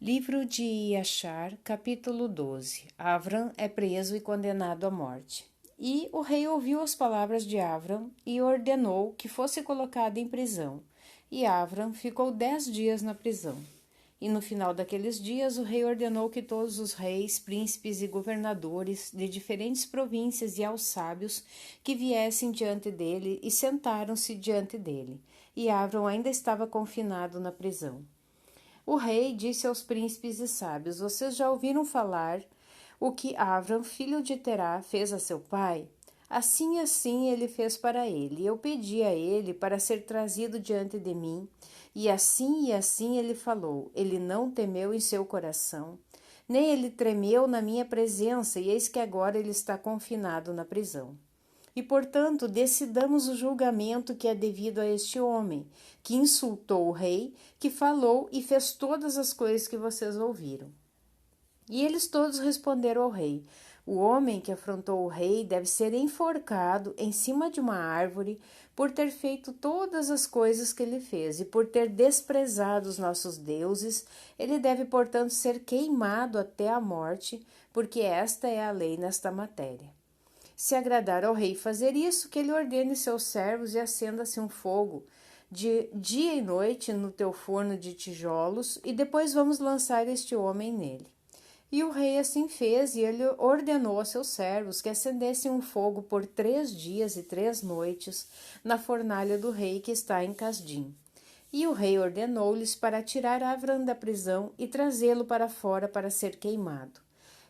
Livro de Iachar, capítulo 12. Avram é preso e condenado à morte. E o rei ouviu as palavras de Avram e ordenou que fosse colocado em prisão. E Avram ficou 10 dias na prisão. E no final daqueles dias o rei ordenou que todos os reis, príncipes e governadores de diferentes províncias e aos sábios que viessem diante dele e sentaram-se diante dele. E Avram ainda estava confinado na prisão. O rei disse aos príncipes e sábios: Vocês já ouviram falar o que Avram, filho de Terá, fez a seu pai? Assim e assim ele fez para ele. Eu pedi a ele para ser trazido diante de mim, e assim ele falou. Ele não temeu em seu coração, nem ele tremeu na minha presença, e eis que agora ele está confinado na prisão. E, portanto, decidamos o julgamento que é devido a este homem, que insultou o rei, que falou e fez todas as coisas que vocês ouviram. E eles todos responderam ao rei: O homem que afrontou o rei deve ser enforcado em cima de uma árvore por ter feito todas as coisas que ele fez, e por ter desprezado os nossos deuses, ele deve, portanto, ser queimado até a morte, porque esta é a lei nesta matéria. Se agradar ao rei fazer isso, que ele ordene seus servos e acenda-se um fogo de dia e noite no teu forno de tijolos, e depois vamos lançar este homem nele. E o rei assim fez, e ele ordenou a seus servos que acendessem um fogo por 3 dias e 3 noites na fornalha do rei que está em Casdim. E o rei ordenou-lhes para tirar Avram da prisão e trazê-lo para fora para ser queimado.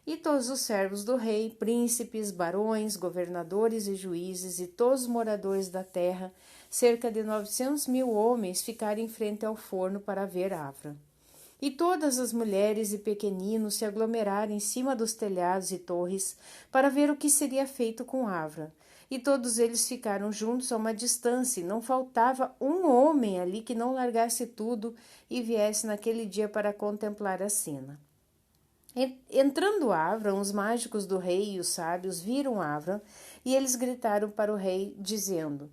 E todos os servos do rei, príncipes, barões, governadores e juízes, e todos os moradores da terra, cerca de 900.000 homens, ficaram em frente ao forno para ver Avram. E todas as mulheres e pequeninos se aglomeraram em cima dos telhados e torres para ver o que seria feito com Avram. E todos eles ficaram juntos a uma distância, e não faltava um homem ali que não largasse tudo e viesse naquele dia para contemplar a cena. Entrando Avram, os mágicos do rei e os sábios viram Avram, e eles gritaram para o rei, dizendo: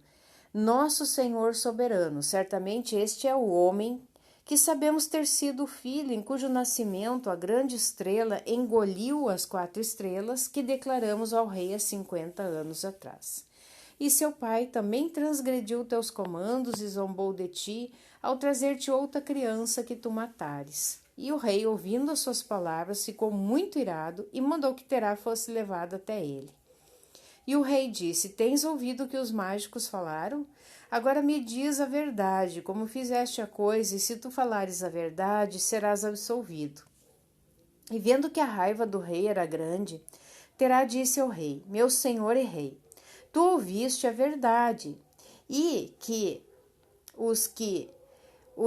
Nosso Senhor soberano, certamente este é o homem que sabemos ter sido o filho em cujo nascimento a grande estrela engoliu as 4 estrelas que declaramos ao rei há 50 anos atrás. E seu pai também transgrediu teus comandos e zombou de ti ao trazer-te outra criança que tu matares. E o rei, ouvindo as suas palavras, ficou muito irado e mandou que Terá fosse levado até ele. E o rei disse: Tens ouvido o que os mágicos falaram? Agora me diz a verdade, como fizeste a coisa, e se tu falares a verdade, serás absolvido. E vendo que a raiva do rei era grande, Terá disse ao rei: Meu senhor e rei, tu ouviste a verdade, e que os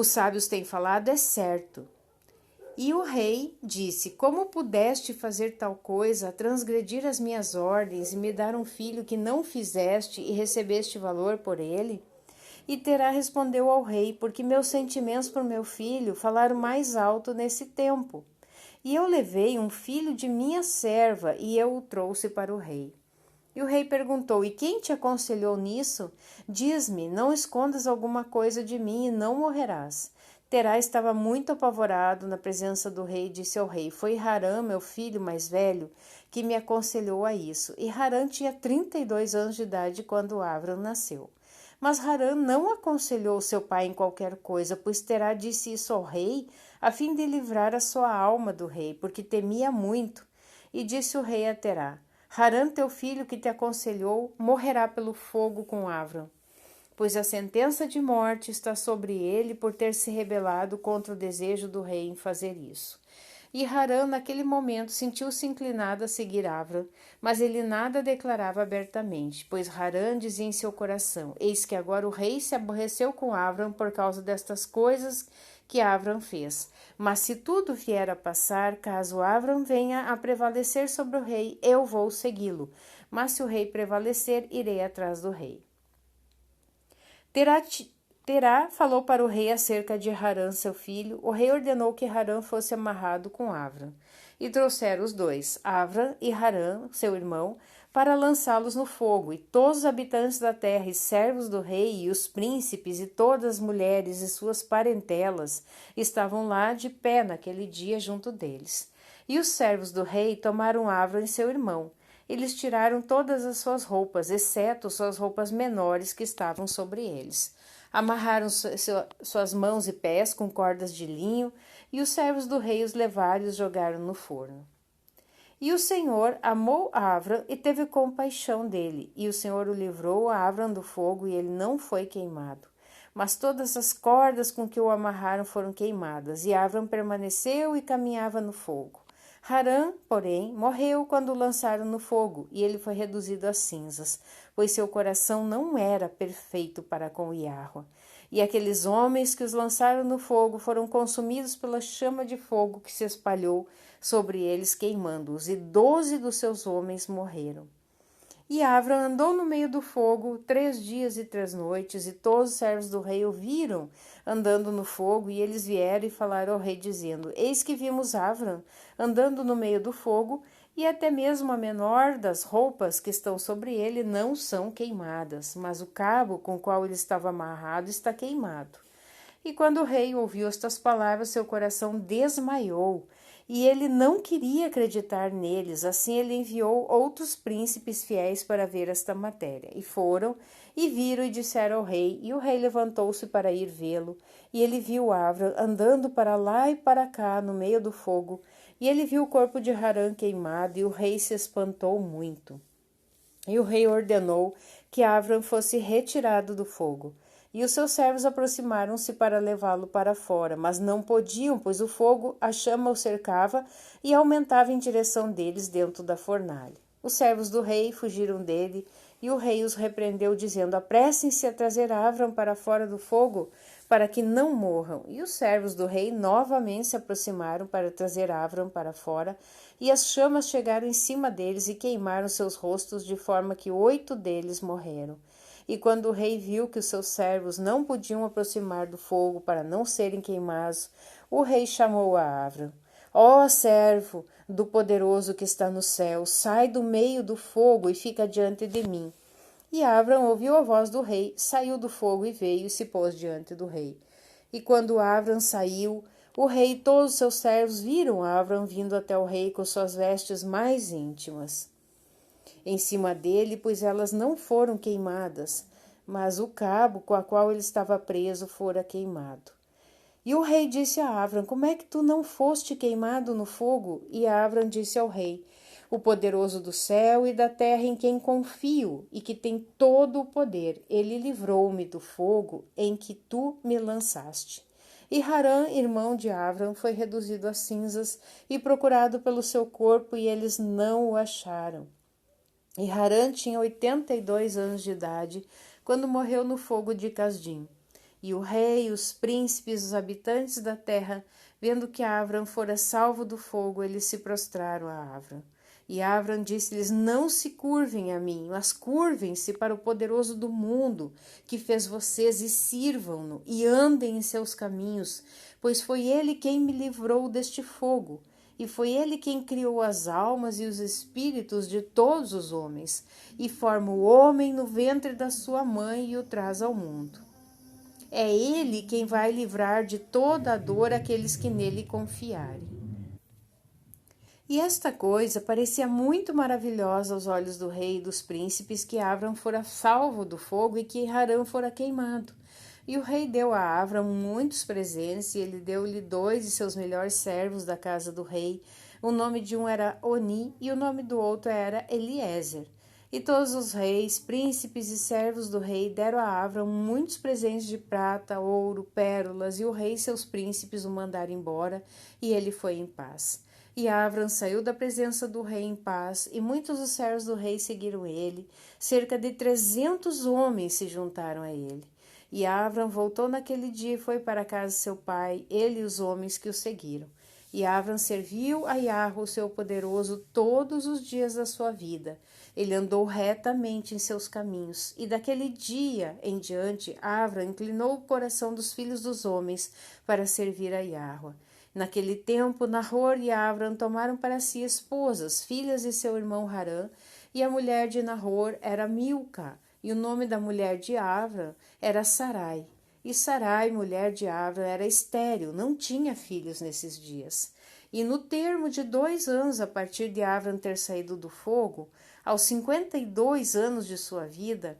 sábios têm falado é certo. E o rei disse: Como pudeste fazer tal coisa, transgredir as minhas ordens e me dar um filho que não fizeste e recebeste valor por ele? E Terá respondeu ao rei: Porque meus sentimentos por meu filho falaram mais alto nesse tempo. E eu levei um filho de minha serva e eu o trouxe para o rei. E o rei perguntou: E quem te aconselhou nisso? Diz-me, não escondas alguma coisa de mim e não morrerás. Terá estava muito apavorado na presença do rei e disse ao rei: Foi Harã, meu filho mais velho, que me aconselhou a isso. E Harã tinha 32 anos de idade quando Avram nasceu. Mas Harã não aconselhou seu pai em qualquer coisa, pois Terá disse isso ao rei, a fim de livrar a sua alma do rei, porque temia muito. E disse o rei a Terá: Harã, teu filho que te aconselhou, morrerá pelo fogo com Avram, pois a sentença de morte está sobre ele por ter se rebelado contra o desejo do rei em fazer isso. E Harã, naquele momento, sentiu-se inclinado a seguir Avram, mas ele nada declarava abertamente, pois Harã dizia em seu coração: Eis que agora o rei se aborreceu com Avram por causa destas coisas que Avram fez. Mas se tudo vier a passar, caso Avram venha a prevalecer sobre o rei, eu vou segui-lo. Mas se o rei prevalecer, irei atrás do rei. Terá falou para o rei acerca de Harã, seu filho. O rei ordenou que Harã fosse amarrado com Avram. E trouxeram os dois, Avram e Harã, seu irmão, para lançá-los no fogo, e todos os habitantes da terra e servos do rei, e os príncipes, e todas as mulheres e suas parentelas estavam lá de pé naquele dia junto deles. E os servos do rei tomaram Avram e seu irmão. Eles tiraram todas as suas roupas, exceto suas roupas menores que estavam sobre eles. Amarraram suas mãos e pés com cordas de linho, e os servos do rei os levaram e os jogaram no forno. E o Senhor amou Avram e teve compaixão dele, e o Senhor o livrou a Avram do fogo, e ele não foi queimado. Mas todas as cordas com que o amarraram foram queimadas, e Avram permaneceu e caminhava no fogo. Harã, porém, morreu quando o lançaram no fogo, e ele foi reduzido a cinzas, pois seu coração não era perfeito para com Iahua. E aqueles homens que os lançaram no fogo foram consumidos pela chama de fogo que se espalhou sobre eles, queimando-os, e 12 dos seus homens morreram. E Avram andou no meio do fogo 3 dias e 3 noites, e todos os servos do rei o viram andando no fogo, e eles vieram e falaram ao rei, dizendo: Eis que vimos Avram andando no meio do fogo, e até mesmo a menor das roupas que estão sobre ele não são queimadas, mas o cabo com o qual ele estava amarrado está queimado. E quando o rei ouviu estas palavras, seu coração desmaiou, e ele não queria acreditar neles. Assim ele enviou outros príncipes fiéis para ver esta matéria. E foram, e viram e disseram ao rei, e o rei levantou-se para ir vê-lo, e ele viu Avram andando para lá e para cá no meio do fogo, e ele viu o corpo de Harã queimado, e o rei se espantou muito. E o rei ordenou que Avram fosse retirado do fogo. E os seus servos aproximaram-se para levá-lo para fora, mas não podiam, pois o fogo, a chama o cercava e aumentava em direção deles dentro da fornalha. Os servos do rei fugiram dele, e o rei os repreendeu, dizendo: Apressem-se a trazer Avram para fora do fogo, para que não morram. E os servos do rei novamente se aproximaram para trazer Avram para fora, e as chamas chegaram em cima deles e queimaram seus rostos, de forma que 8 deles morreram. E quando o rei viu que os seus servos não podiam aproximar do fogo para não serem queimados, o rei chamou a Avram: Ó servo do poderoso que está no céu, sai do meio do fogo e fica diante de mim. E Avram ouviu a voz do rei, saiu do fogo e veio e se pôs diante do rei. E quando Avram saiu, o rei e todos os seus servos viram Avram vindo até o rei com suas vestes mais íntimas em cima dele, pois elas não foram queimadas, mas o cabo com a qual ele estava preso fora queimado. E o rei disse a Avram: Como é que tu não foste queimado no fogo? E Avram disse ao rei: O poderoso do céu e da terra, em quem confio e que tem todo o poder, ele livrou-me do fogo em que tu me lançaste. E Harã, irmão de Avram, foi reduzido a cinzas e procurado pelo seu corpo, e eles não o acharam. E Harã tinha 82 anos de idade quando morreu no fogo de Casdim. E o rei, os príncipes, os habitantes da terra, vendo que Avram fora salvo do fogo, eles se prostraram a Avram. E Avram disse-lhes: Não se curvem a mim, mas curvem-se para o poderoso do mundo, que fez vocês, e sirvam-no, e andem em seus caminhos, pois foi ele quem me livrou deste fogo. E foi ele quem criou as almas e os espíritos de todos os homens, e forma o homem no ventre da sua mãe e o traz ao mundo. É ele quem vai livrar de toda a dor aqueles que nele confiarem. E esta coisa parecia muito maravilhosa aos olhos do rei e dos príncipes, que Avram fora salvo do fogo e que Harã fora queimado. E o rei deu a Avram muitos presentes, e ele deu-lhe 2 de seus melhores servos da casa do rei. O nome de um era Oni, e o nome do outro era Eliezer. E todos os reis, príncipes e servos do rei deram a Avram muitos presentes de prata, ouro, pérolas, e o rei e seus príncipes o mandaram embora, e ele foi em paz. E Avram saiu da presença do rei em paz, e muitos dos servos do rei seguiram ele. Cerca de 300 homens se juntaram a ele. E Avram voltou naquele dia e foi para a casa de seu pai, ele e os homens que o seguiram. E Avram serviu a Iahua, o seu poderoso, todos os dias da sua vida. Ele andou retamente em seus caminhos. E daquele dia em diante, Avram inclinou o coração dos filhos dos homens para servir a Iahua. Naquele tempo, Nahor e Avram tomaram para si esposas, filhas de seu irmão Harã, e a mulher de Nahor era Milca, e o nome da mulher de Avram era Sarai. E Sarai, mulher de Avram, era estéril, não tinha filhos nesses dias. E no termo de 2 anos, a partir de Avram ter saído do fogo, aos 52 anos de sua vida,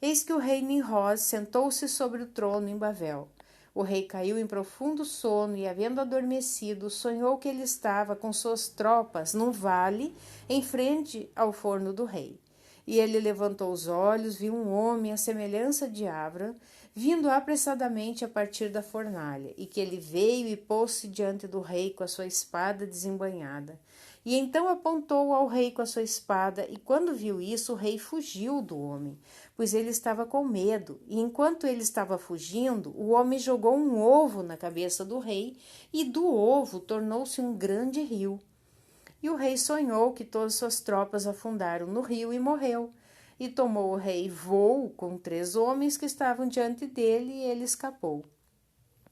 eis que o rei Nimrod sentou-se sobre o trono em Babel. O rei caiu em profundo sono e, havendo adormecido, sonhou que ele estava com suas tropas num vale em frente ao forno do rei. E ele levantou os olhos, viu um homem à semelhança de Avram, vindo apressadamente a partir da fornalha, e que ele veio e pôs-se diante do rei com a sua espada desembainhada. E então apontou ao rei com a sua espada, e quando viu isso, o rei fugiu do homem, pois ele estava com medo. E enquanto ele estava fugindo, o homem jogou um ovo na cabeça do rei, e do ovo tornou-se um grande rio. E o rei sonhou que todas suas tropas afundaram no rio e morreu. E tomou o rei voo com 3 homens que estavam diante dele, e ele escapou.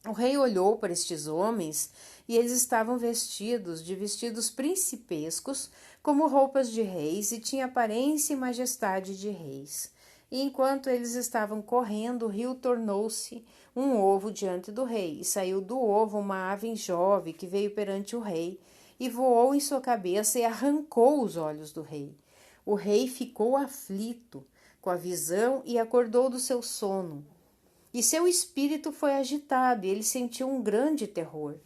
O rei olhou para estes homens, e eles estavam vestidos de vestidos principescos, como roupas de reis, e tinha aparência e majestade de reis. E enquanto eles estavam correndo, o rio tornou-se um ovo diante do rei, e saiu do ovo uma ave jovem que veio perante o rei, e voou em sua cabeça e arrancou os olhos do rei. O rei ficou aflito com a visão e acordou do seu sono. E seu espírito foi agitado, e ele sentiu um grande terror.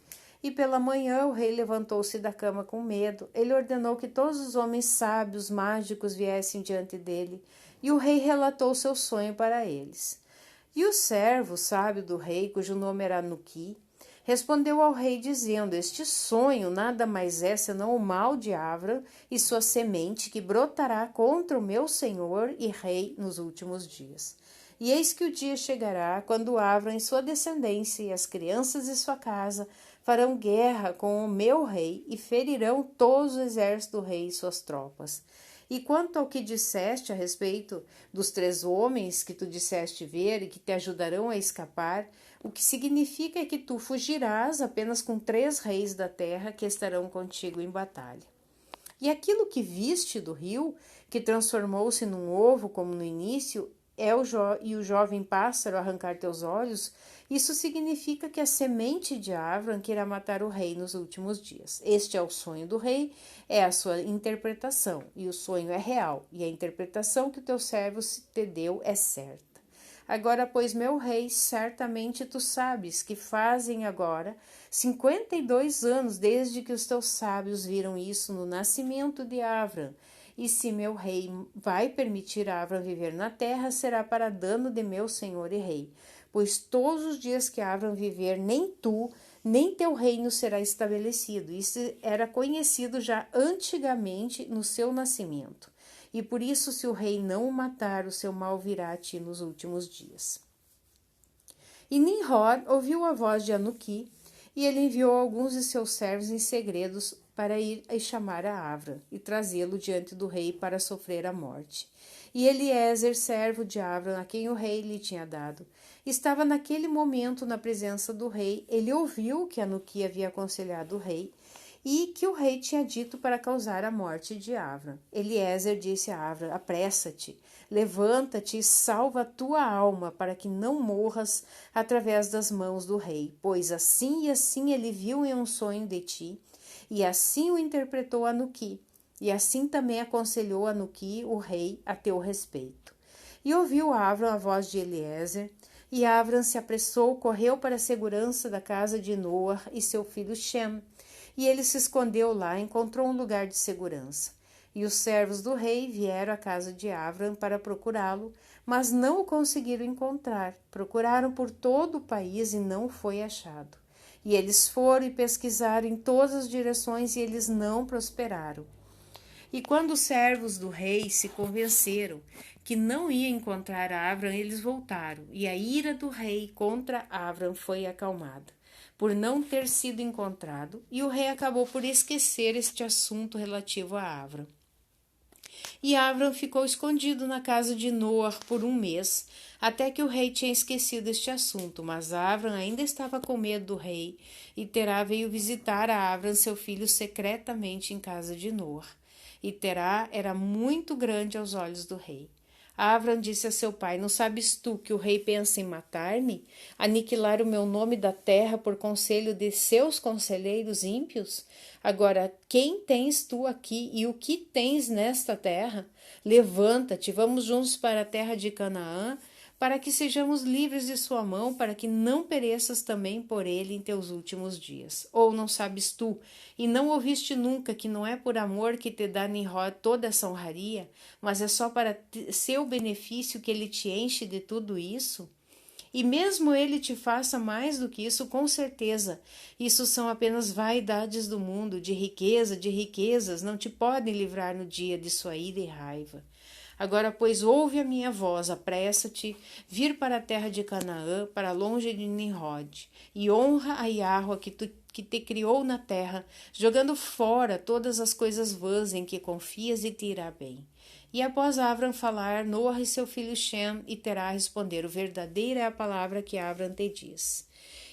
E pela manhã o rei levantou-se da cama com medo. Ele ordenou que todos os homens sábios, mágicos, viessem diante dele, e o rei relatou seu sonho para eles. E o servo sábio do rei, cujo nome era Anuki, respondeu ao rei dizendo: este sonho nada mais é senão o mal de Avram e sua semente que brotará contra o meu senhor e rei nos últimos dias. E eis que o dia chegará quando Avram e sua descendência e as crianças de sua casa farão guerra com o meu rei e ferirão todos os exércitos do rei e suas tropas. E quanto ao que disseste a respeito dos 3 homens que tu disseste ver e que te ajudarão a escapar, o que significa é que tu fugirás apenas com 3 reis da terra que estarão contigo em batalha. E aquilo que viste do rio, que transformou-se num ovo como no início, e o jovem pássaro arrancar teus olhos, isso significa que a semente de Avram que irá matar o rei nos últimos dias. Este é o sonho do rei, é a sua interpretação, e o sonho é real, e a interpretação que o teu servo te deu é certa. Agora, pois, meu rei, certamente tu sabes que fazem agora 52 anos desde que os teus sábios viram isso no nascimento de Avram. E se meu rei vai permitir a Avram viver na terra, será para dano de meu senhor e rei. Pois todos os dias que Avram viver, nem tu, nem teu reino será estabelecido. Isso era conhecido já antigamente no seu nascimento. E por isso, se o rei não o matar, o seu mal virá a ti nos últimos dias. E Nimrod ouviu a voz de Anuki, e ele enviou alguns de seus servos em segredos para ir e chamar a Avram e trazê-lo diante do rei para sofrer a morte. E Eliezer, servo de Avram, a quem o rei lhe tinha dado, estava naquele momento na presença do rei. Ele ouviu que Anuki havia aconselhado o rei e que o rei tinha dito para causar a morte de Avram. Eliezer disse a Avram: apressa-te, levanta-te e salva a tua alma, para que não morras através das mãos do rei, pois assim e assim ele viu em um sonho de ti, e assim o interpretou Anuki, e assim também aconselhou Anuki, o rei, a teu respeito. E ouviu Avram a voz de Eliezer, e Avram se apressou, correu para a segurança da casa de Noa e seu filho Shem, e ele se escondeu lá, encontrou um lugar de segurança. E os servos do rei vieram à casa de Avram para procurá-lo, mas não o conseguiram encontrar. Procuraram por todo o país e não foi achado. E eles foram e pesquisaram em todas as direções e eles não prosperaram. E quando os servos do rei se convenceram que não ia encontrar Avram, eles voltaram, e a ira do rei contra Avram foi acalmada por não ter sido encontrado, e o rei acabou por esquecer este assunto relativo a Avram. E Avram ficou escondido na casa de Noa por 1 mês, até que o rei tinha esquecido este assunto, mas Avram ainda estava com medo do rei, e Terá veio visitar a Avram, seu filho, secretamente em casa de Noa. e Terá era muito grande aos olhos do rei. Avram disse a seu pai: Não sabes tu que o rei pensa em matar-me, aniquilar o meu nome da terra por conselho de seus conselheiros ímpios? Agora, quem tens tu aqui e o que tens nesta terra? Levanta-te, vamos juntos para a terra de Canaã, para que sejamos livres de sua mão, para que não pereças também por ele em teus últimos dias. Ou não sabes tu, e não ouviste nunca, que não é por amor que te dá Nimrod toda essa honraria, mas é só para seu benefício que ele te enche de tudo isso? E mesmo ele te faça mais do que isso, com certeza. Isso são apenas vaidades do mundo, de riquezas, não te podem livrar no dia de sua ira e raiva. Agora, pois, ouve a minha voz, apressa-te, vir para a terra de Canaã, para longe de Nimrod, e honra a Yahweh que te criou na terra, jogando fora todas as coisas vãs em que confias e te irá bem. E após Avram falar, Noah e seu filho Shem, e Terá responderam: verdadeira é a palavra que Avram te diz.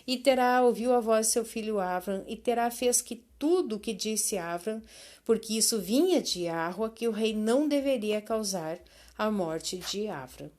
E Terá ouviu a voz de seu filho Avram, e Terá fez que tudo o que disse Avram, porque isso vinha de Yahweh, que o rei não deveria causar a morte de Avram.